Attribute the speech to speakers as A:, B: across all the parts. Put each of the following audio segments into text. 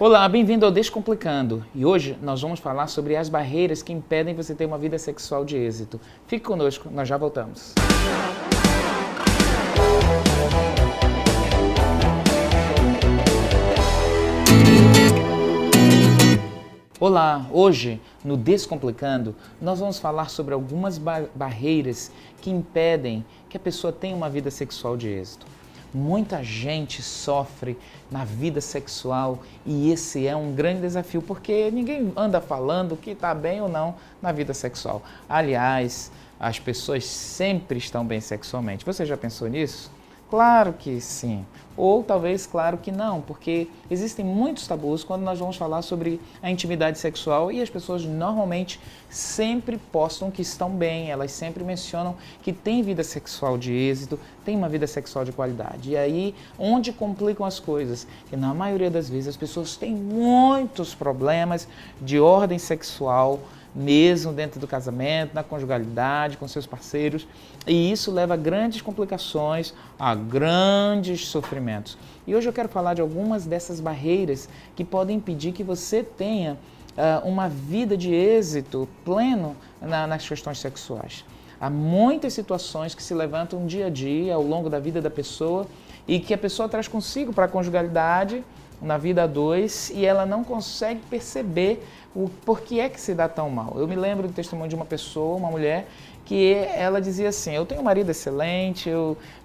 A: Olá, bem-vindo ao Descomplicando. E hoje nós vamos falar sobre as barreiras que impedem você ter uma vida sexual de êxito. Fique conosco, nós já voltamos. Olá, hoje no Descomplicando nós vamos falar sobre algumas barreiras que impedem que a pessoa tenha uma vida sexual de êxito. Muita gente sofre na vida sexual e esse é um grande desafio porque ninguém anda falando que está bem ou não na vida sexual. Aliás, as pessoas sempre estão bem sexualmente. Você já pensou nisso? Claro que sim. Ou talvez claro que não, porque existem muitos tabus quando nós vamos falar sobre a intimidade sexual e as pessoas normalmente sempre postam que estão bem, elas sempre mencionam que tem vida sexual de êxito, tem uma vida sexual de qualidade. E aí, onde complicam as coisas? Que na maioria das vezes as pessoas têm muitos problemas de ordem sexual, mesmo dentro do casamento, na conjugalidade, com seus parceiros, e isso leva a grandes complicações, a grandes sofrimentos. E hoje eu quero falar de algumas dessas barreiras que podem impedir que você tenha uma vida de êxito pleno nas questões sexuais. Há muitas situações que se levantam dia a dia, ao longo da vida da pessoa, e que a pessoa traz consigo para a conjugalidade, na vida a dois, e ela não consegue perceber o porquê é que se dá tão mal. Eu me lembro do testemunho de uma pessoa, uma mulher, que ela dizia assim: eu tenho um marido excelente,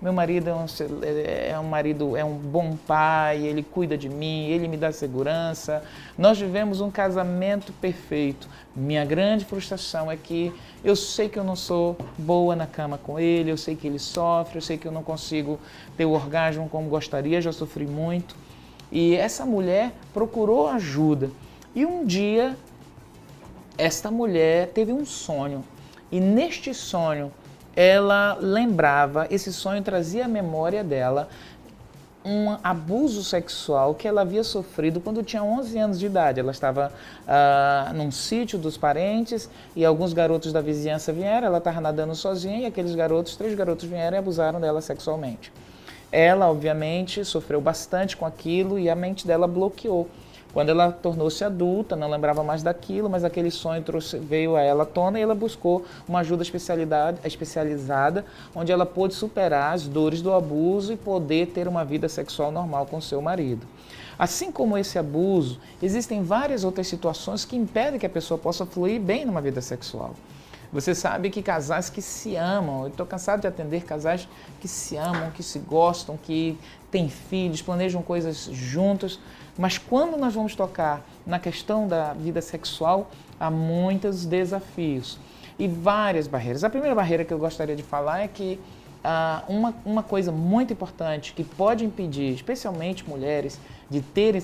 A: meu marido é um bom pai, ele cuida de mim, ele me dá segurança, nós vivemos um casamento perfeito. Minha grande frustração é que eu sei que eu não sou boa na cama com ele, eu sei que ele sofre, eu sei que eu não consigo ter o orgasmo como gostaria, já sofri muito. E essa mulher procurou ajuda. E um dia, esta mulher teve um sonho. E neste sonho, ela lembrava, esse sonho trazia à memória dela um abuso sexual que ela havia sofrido quando tinha 11 anos de idade. Ela estava num sítio dos parentes e alguns garotos da vizinhança vieram, ela estava nadando sozinha e aqueles garotos, 3 garotos vieram e abusaram dela sexualmente. Ela, obviamente, sofreu bastante com aquilo e a mente dela bloqueou. Quando ela tornou-se adulta, não lembrava mais daquilo, mas aquele sonho veio a ela à tona e ela buscou uma ajuda especializada, onde ela pôde superar as dores do abuso e poder ter uma vida sexual normal com seu marido. Assim como esse abuso, existem várias outras situações que impedem que a pessoa possa fluir bem numa vida sexual. Você sabe que casais que se amam, eu estou cansado de atender casais que se amam, que se gostam, que têm filhos, planejam coisas juntos, mas quando nós vamos tocar na questão da vida sexual, há muitos desafios e várias barreiras. A primeira barreira que eu gostaria de falar é que uma coisa muito importante que pode impedir, especialmente mulheres, de ter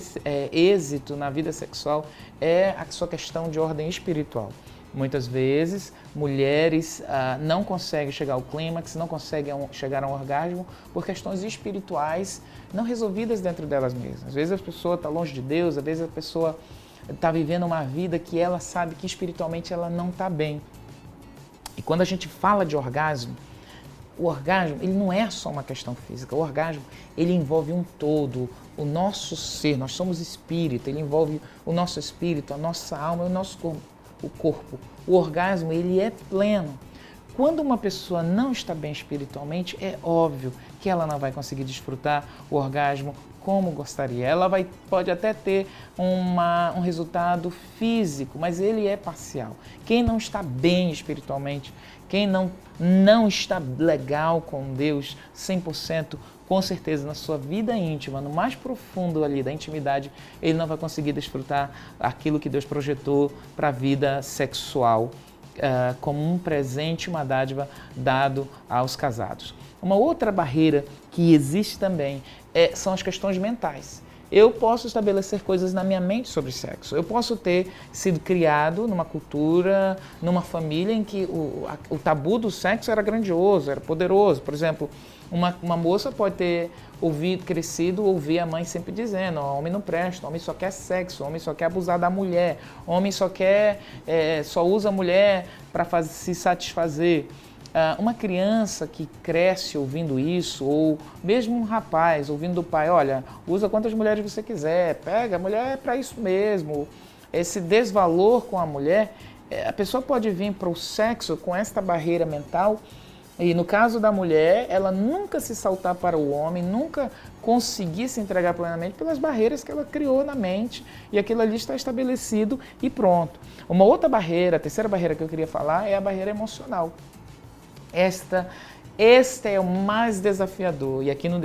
A: êxito na vida sexual é a sua questão de ordem espiritual. Muitas vezes, mulheres não conseguem chegar ao clímax, não conseguem chegar a um orgasmo por questões espirituais não resolvidas dentro delas mesmas. Às vezes a pessoa está longe de Deus, às vezes a pessoa está vivendo uma vida que ela sabe que espiritualmente ela não está bem. E quando a gente fala de orgasmo, o orgasmo ele não é só uma questão física, o orgasmo ele envolve um todo, o nosso ser, nós somos espírito, ele envolve o nosso espírito, a nossa alma e o nosso corpo. O orgasmo ele é pleno. Quando uma pessoa não está bem espiritualmente, é óbvio que ela não vai conseguir desfrutar o orgasmo como gostaria. Ela pode até ter um resultado físico, mas ele é parcial. Quem não está bem espiritualmente, quem não está legal com Deus 100%, com certeza na sua vida íntima, no mais profundo ali da intimidade, ele não vai conseguir desfrutar aquilo que Deus projetou para a vida sexual como um presente, uma dádiva dado aos casados. Uma outra barreira que existe também são as questões mentais. Eu posso estabelecer coisas na minha mente sobre sexo. Eu posso ter sido criado numa cultura, numa família em que o tabu do sexo era grandioso, era poderoso. Por exemplo, uma moça pode ter crescido, ouvir a mãe sempre dizendo: homem não presta, homem só quer sexo, homem só quer abusar da mulher, homem só usa a mulher para se satisfazer. Uma criança que cresce ouvindo isso, ou mesmo um rapaz ouvindo do pai, olha, usa quantas mulheres você quiser, pega, a mulher é para isso mesmo. Esse desvalor com a mulher, a pessoa pode vir para o sexo com esta barreira mental, e no caso da mulher, ela nunca se saltar para o homem, nunca conseguir se entregar plenamente pelas barreiras que ela criou na mente, e aquilo ali está estabelecido e pronto. Uma outra barreira, a terceira barreira que eu queria falar, é a barreira emocional. Este é o mais desafiador, e aqui no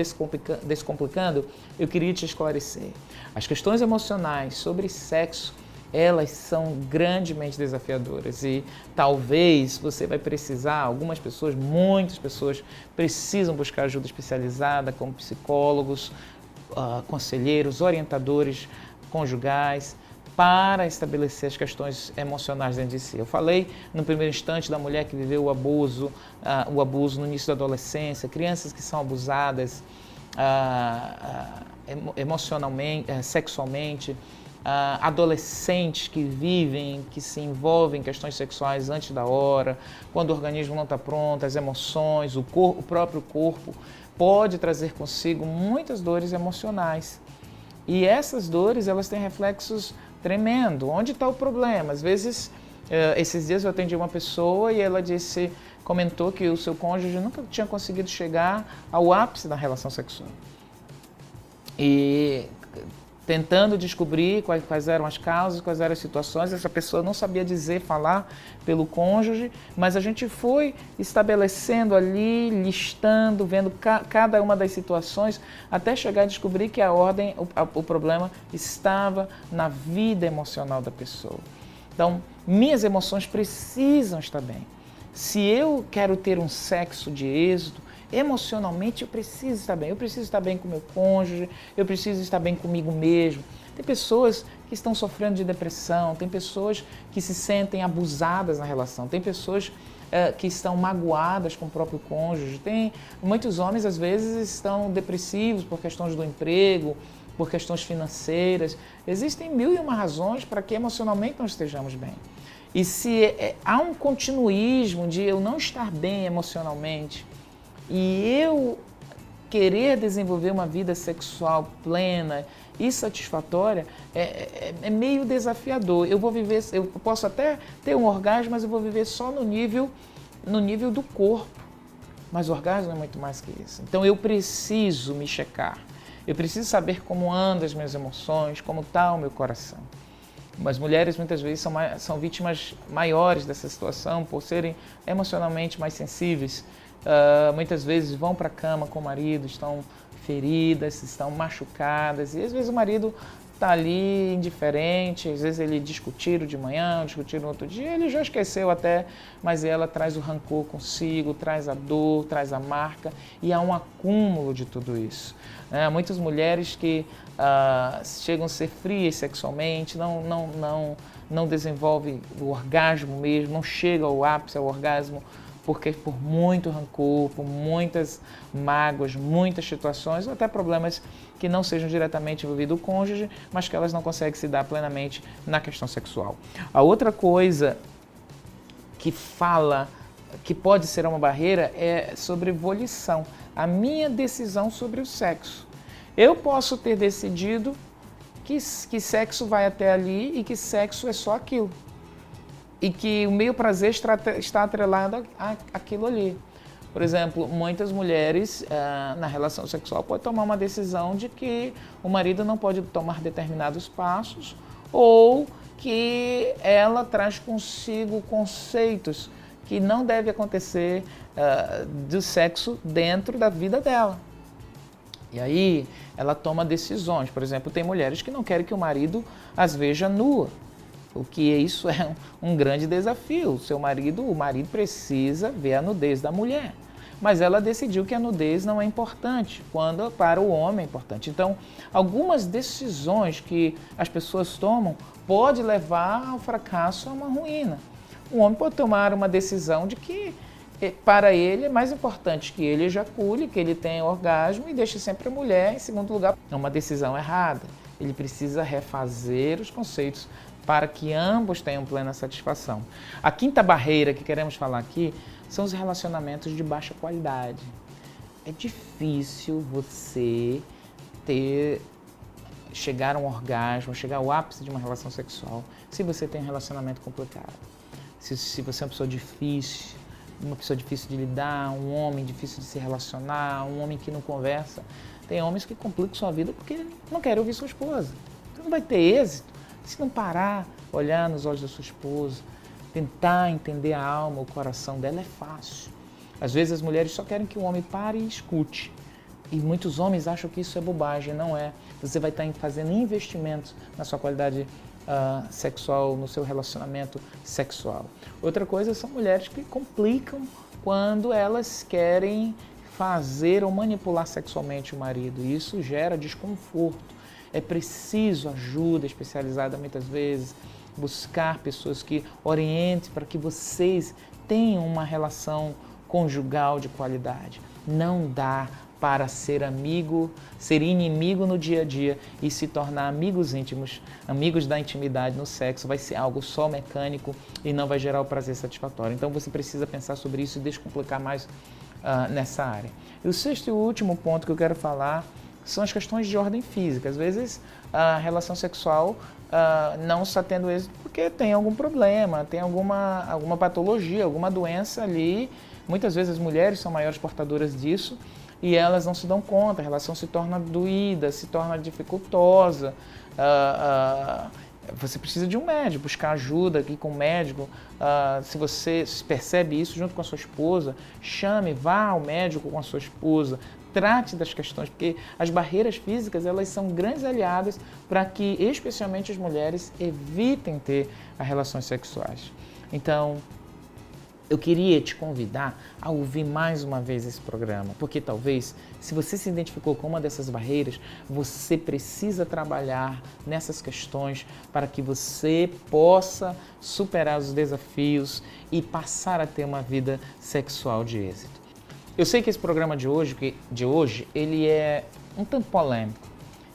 A: Descomplicando eu queria te esclarecer. As questões emocionais sobre sexo, elas são grandemente desafiadoras e talvez você vai precisar, algumas pessoas, muitas pessoas precisam buscar ajuda especializada como psicólogos, conselheiros, orientadores conjugais, para estabelecer as questões emocionais dentro de si. Eu falei no primeiro instante da mulher que viveu o abuso no início da adolescência, crianças que são abusadas emocionalmente, sexualmente, adolescentes que se envolvem em questões sexuais antes da hora, quando o organismo não está pronto, as emoções, o próprio corpo pode trazer consigo muitas dores emocionais. E essas dores, elas têm reflexos tremendo. Onde está o problema? Às vezes, esses dias eu atendi uma pessoa e ela comentou que o seu cônjuge nunca tinha conseguido chegar ao ápice da relação sexual. E tentando descobrir quais eram as causas, quais eram as situações, essa pessoa não sabia falar pelo cônjuge, mas a gente foi estabelecendo ali, listando, vendo cada uma das situações, até chegar a descobrir que o problema estava na vida emocional da pessoa. Então, minhas emoções precisam estar bem. Se eu quero ter um sexo de êxito, emocionalmente eu preciso estar bem. Eu preciso estar bem com o meu cônjuge, eu preciso estar bem comigo mesmo. Tem pessoas que estão sofrendo de depressão, tem pessoas que se sentem abusadas na relação, tem pessoas que estão magoadas com o próprio cônjuge. Muitos homens, às vezes, estão depressivos por questões do emprego, por questões financeiras. Existem 1001 razões para que emocionalmente não estejamos bem. E se há um continuismo de eu não estar bem emocionalmente e eu querer desenvolver uma vida sexual plena e satisfatória, é meio desafiador. Eu posso até ter um orgasmo, mas eu vou viver só no nível do corpo. Mas o orgasmo é muito mais que isso. Então eu preciso me checar. Eu preciso saber como andam as minhas emoções, como está o meu coração. As mulheres muitas vezes são vítimas maiores dessa situação por serem emocionalmente mais sensíveis. Muitas vezes vão para a cama com o marido, estão feridas, estão machucadas e às vezes o marido está ali indiferente, às vezes ele discutiram de manhã, discutiram no outro dia, ele já esqueceu até, mas ela traz o rancor consigo, traz a dor, traz a marca e há um acúmulo de tudo isso. Muitas mulheres que chegam a ser frias sexualmente, não desenvolvem o orgasmo mesmo, não chegam ao ápice, ao orgasmo, porque por muito rancor, por muitas mágoas, muitas situações, ou até problemas que não sejam diretamente envolvidos o cônjuge, mas que elas não conseguem se dar plenamente na questão sexual. A outra coisa que pode ser uma barreira é sobre volição, a minha decisão sobre o sexo. Eu posso ter decidido que sexo vai até ali e que sexo é só aquilo. E que o meu prazer está atrelado àquilo ali. Por exemplo, muitas mulheres na relação sexual podem tomar uma decisão de que o marido não pode tomar determinados passos ou que ela traz consigo conceitos que não deve acontecer do sexo dentro da vida dela. E aí ela toma decisões. Por exemplo, tem mulheres que não querem que o marido as veja nua. O que isso é um grande desafio. O marido precisa ver a nudez da mulher. Mas ela decidiu que a nudez não é importante, quando para o homem é importante. Então, algumas decisões que as pessoas tomam pode levar ao fracasso, a uma ruína. Um homem pode tomar uma decisão de que para ele é mais importante que ele ejacule, que ele tenha orgasmo e deixe sempre a mulher em segundo lugar. É uma decisão errada. Ele precisa refazer os conceitos para que ambos tenham plena satisfação. A quinta barreira que queremos falar aqui são os relacionamentos de baixa qualidade. É difícil você chegar a um orgasmo, chegar ao ápice de uma relação sexual, se você tem um relacionamento complicado. Se você é uma pessoa difícil de lidar, um homem difícil de se relacionar, um homem que não conversa. Tem homens que complicam sua vida porque não querem ouvir sua esposa. Você não vai ter êxito se não parar, olhar nos olhos da sua esposa, tentar entender a alma, o coração dela. É fácil. Às vezes as mulheres só querem que o homem pare e escute. E muitos homens acham que isso é bobagem, não é. Você vai estar fazendo investimentos na sua qualidade sexual, no seu relacionamento sexual. Outra coisa são mulheres que complicam quando elas querem fazer ou manipular sexualmente o marido. E isso gera desconforto. É preciso ajuda especializada muitas vezes, buscar pessoas que orientem para que vocês tenham uma relação conjugal de qualidade. Não dá para ser amigo, ser inimigo no dia a dia e se tornar amigos íntimos, amigos da intimidade no sexo. Vai ser algo só mecânico e não vai gerar o prazer satisfatório. Então você precisa pensar sobre isso e descomplicar mais nessa área. E o sexto e último ponto que eu quero falar são as questões de ordem física. Às vezes a relação sexual não está tendo êxito porque tem algum problema, tem alguma patologia, alguma doença ali. Muitas vezes as mulheres são maiores portadoras disso e elas não se dão conta, a relação se torna doída, se torna dificultosa. Você precisa de um médico, buscar ajuda aqui com o médico. Se você percebe isso junto com a sua esposa, chame, vá ao médico com a sua esposa, trate das questões, porque as barreiras físicas elas são grandes aliadas para que, especialmente as mulheres, evitem ter relações sexuais. Então, eu queria te convidar a ouvir mais uma vez esse programa, porque talvez, se você se identificou com uma dessas barreiras, você precisa trabalhar nessas questões para que você possa superar os desafios e passar a ter uma vida sexual de êxito. Eu sei que esse programa de hoje ele é um tanto polêmico.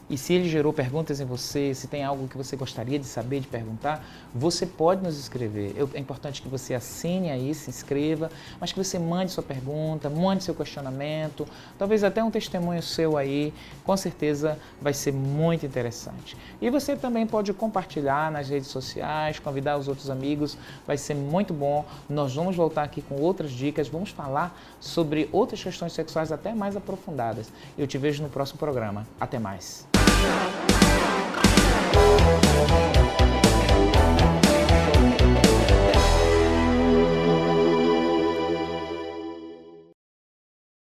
A: E se ele gerou perguntas em você, se tem algo que você gostaria de saber, de perguntar, você pode nos escrever. É importante que você assine aí, se inscreva, mas que você mande sua pergunta, mande seu questionamento, talvez até um testemunho seu aí, com certeza vai ser muito interessante. E você também pode compartilhar nas redes sociais, convidar os outros amigos, vai ser muito bom. Nós vamos voltar aqui com outras dicas, vamos falar sobre outras questões sexuais até mais aprofundadas. Eu te vejo no próximo programa. Até mais.